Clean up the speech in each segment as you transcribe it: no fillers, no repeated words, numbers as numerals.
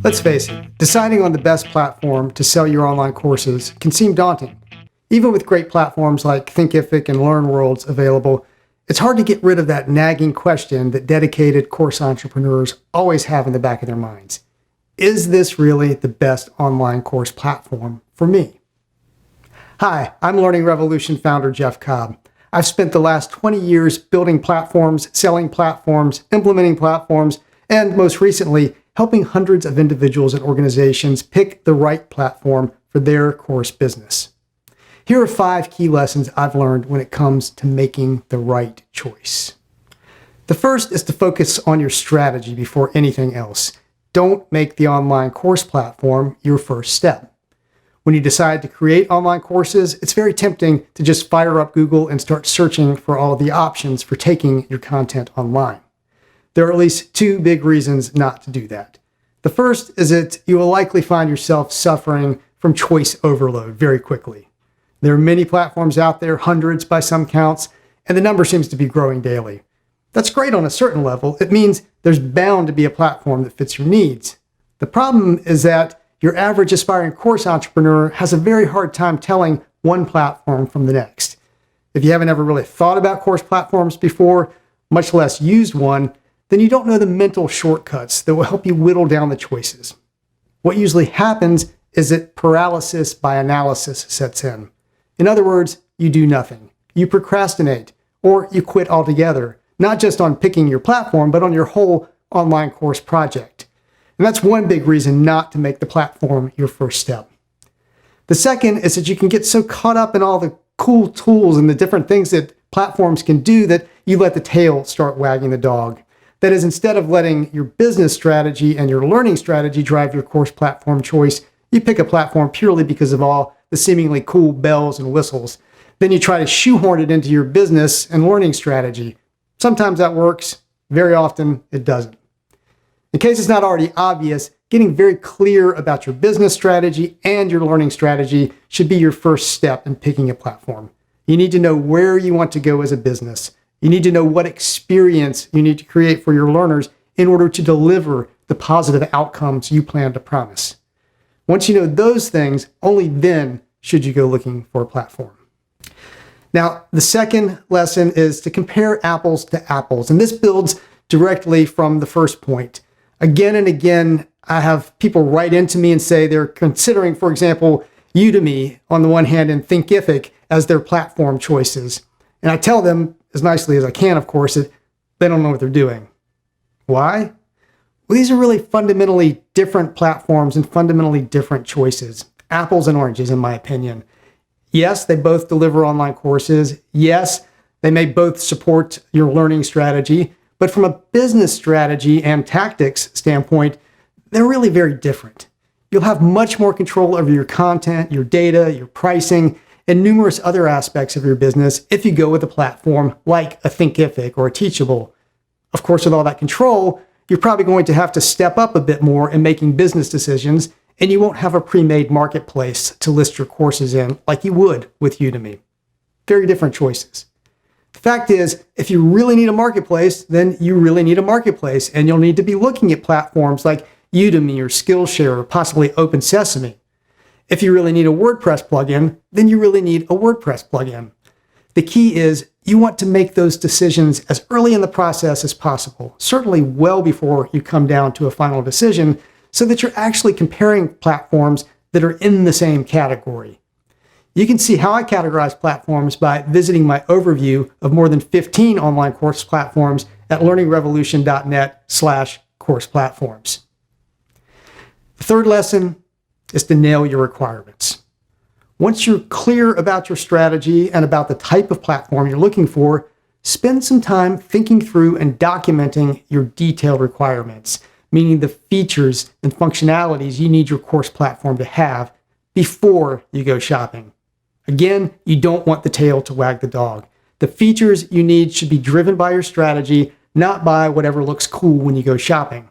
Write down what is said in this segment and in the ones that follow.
Let's face it, deciding on the best platform to sell your online courses can seem daunting. Even with great platforms like Thinkific and LearnWorlds available, it's hard to get rid of that nagging question that dedicated course entrepreneurs always have in the back of their minds. Is this really the best online course platform for me? Hi, I'm Learning Revolution founder Jeff Cobb. I've spent the last 20 years building platforms, selling platforms, implementing platforms, and most recently, helping hundreds of individuals and organizations pick the right platform for their course business. Here are 5 key lessons I've learned when it comes to making the right choice. The first is to focus on your strategy before anything else. Don't make the online course platform your first step. When you decide to create online courses, it's very tempting to just fire up Google and start searching for all the options for taking your content online. There are at least 2 big reasons not to do that. The first is that you will likely find yourself suffering from choice overload very quickly. There are many platforms out there, hundreds by some counts, and the number seems to be growing daily. That's great on a certain level. It means there's bound to be a platform that fits your needs. The problem is that your average aspiring course entrepreneur has a very hard time telling one platform from the next. If you haven't ever really thought about course platforms before, much less used one, then you don't know the mental shortcuts that will help you whittle down the choices. What usually happens is that paralysis by analysis sets in. In other words, you do nothing. You procrastinate, or you quit altogether, not just on picking your platform, but on your whole online course project. And that's one big reason not to make the platform your first step. The second is that you can get so caught up in all the cool tools and the different things that platforms can do that you let the tail start wagging the dog. That is, instead of letting your business strategy and your learning strategy drive your course platform choice, you pick a platform purely because of all the seemingly cool bells and whistles. Then you try to shoehorn it into your business and learning strategy. Sometimes that works. Very often it doesn't. In case it's not already obvious, getting very clear about your business strategy and your learning strategy should be your first step in picking a platform. You need to know where you want to go as a business. You need to know what experience you need to create for your learners in order to deliver the positive outcomes you plan to promise. Once you know those things, only then should you go looking for a platform. Now, the second lesson is to compare apples to apples, and this builds directly from the first point. Again and again, I have people write into me and say they're considering, for example, Udemy on the one hand and Thinkific as their platform choices. And I tell them, as nicely as I can, of course, that they don't know what they're doing. Why? Well, these are really fundamentally different platforms and fundamentally different choices. Apples and oranges, in my opinion. Yes, they both deliver online courses. Yes, they may both support your learning strategy. But from a business strategy and tactics standpoint, they're really very different. You'll have much more control over your content, your data, your pricing, and numerous other aspects of your business if you go with a platform like a Thinkific or a Teachable. Of course, with all that control, you're probably going to have to step up a bit more in making business decisions, and you won't have a pre-made marketplace to list your courses in like you would with Udemy. Very different choices. The fact is, if you really need a marketplace, then you really need a marketplace, and you'll need to be looking at platforms like Udemy or Skillshare or possibly Open Sesame. If you really need a WordPress plugin, then you really need a WordPress plugin. The key is you want to make those decisions as early in the process as possible, certainly well before you come down to a final decision, so that you're actually comparing platforms that are in the same category. You can see how I categorize platforms by visiting my overview of more than 15 online course platforms at learningrevolution.net/course platforms. The third lesson is to nail your requirements. Once you're clear about your strategy and about the type of platform you're looking for, spend some time thinking through and documenting your detailed requirements, meaning the features and functionalities you need your course platform to have before you go shopping. Again, you don't want the tail to wag the dog. The features you need should be driven by your strategy, not by whatever looks cool when you go shopping.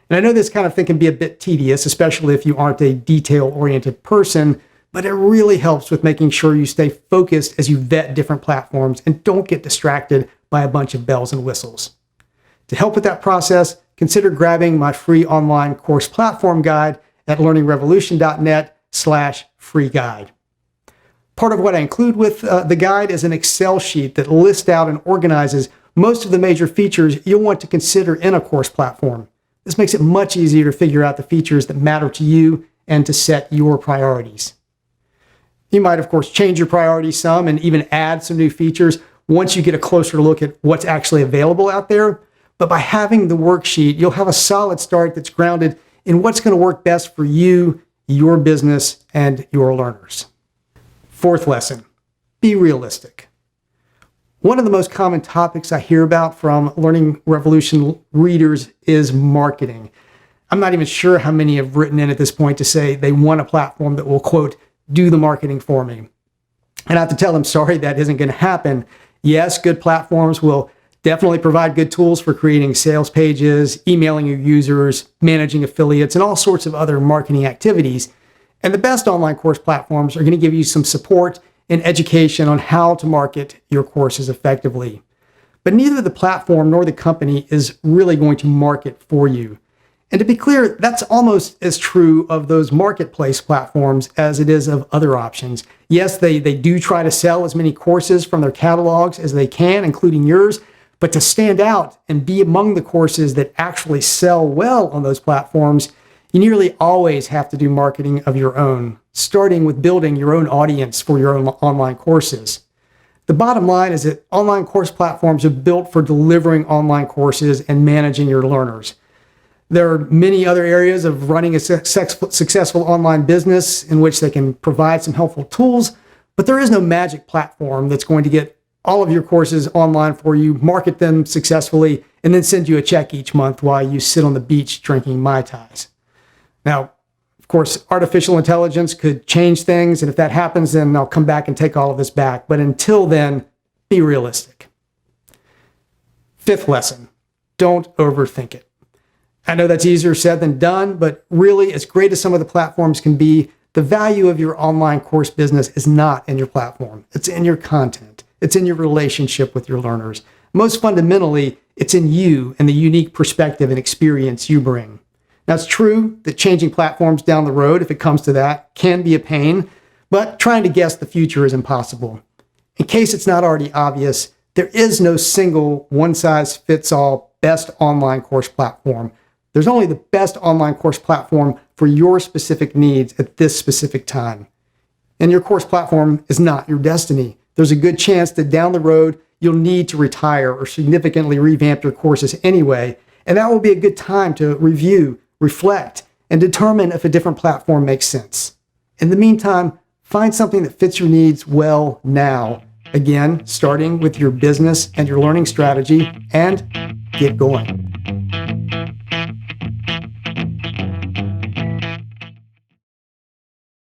And I know this kind of thing can be a bit tedious, especially if you aren't a detail-oriented person, but it really helps with making sure you stay focused as you vet different platforms and don't get distracted by a bunch of bells and whistles. To help with that process, consider grabbing my free online course platform guide at learningrevolution.net/free guide. Part of what I include with the guide is an Excel sheet that lists out and organizes most of the major features you'll want to consider in a course platform. This makes it much easier to figure out the features that matter to you and to set your priorities. You might, of course, change your priorities some and even add some new features once you get a closer look at what's actually available out there. But by having the worksheet, you'll have a solid start that's grounded in what's going to work best for you, your business, and your learners. Fourth lesson, be realistic. One of the most common topics I hear about from Learning Revolution readers is marketing. I'm not even sure how many have written in at this point to say they want a platform that will, quote, do the marketing for me. And I have to tell them, sorry, that isn't going to happen. Yes, good platforms will definitely provide good tools for creating sales pages, emailing your users, managing affiliates, and all sorts of other marketing activities. And the best online course platforms are going to give you some support and education on how to market your courses effectively. But neither the platform nor the company is really going to market for you. And to be clear, that's almost as true of those marketplace platforms as it is of other options. Yes, they do try to sell as many courses from their catalogs as they can, including yours, but to stand out and be among the courses that actually sell well on those platforms, you nearly always have to do marketing of your own, starting with building your own audience for your own online courses. The bottom line is that online course platforms are built for delivering online courses and managing your learners. There are many other areas of running a successful online business in which they can provide some helpful tools, but there is no magic platform that's going to get all of your courses online for you, market them successfully, and then send you a check each month while you sit on the beach drinking Mai Tais. Now, of course, artificial intelligence could change things, and if that happens, then I'll come back and take all of this back. But until then, be realistic. Fifth lesson, don't overthink it. I know that's easier said than done, but really, as great as some of the platforms can be, the value of your online course business is not in your platform. It's in your content. It's in your relationship with your learners. Most fundamentally, it's in you and the unique perspective and experience you bring. Now, it's true that changing platforms down the road, if it comes to that, can be a pain, but trying to guess the future is impossible. In case it's not already obvious, there is no single one-size-fits-all best online course platform. There's only the best online course platform for your specific needs at this specific time. And your course platform is not your destiny. There's a good chance that down the road, you'll need to retire or significantly revamp your courses anyway, and that will be a good time to review, reflect, and determine if a different platform makes sense. In the meantime, find something that fits your needs well now. Again, starting with your business and your learning strategy, and get going.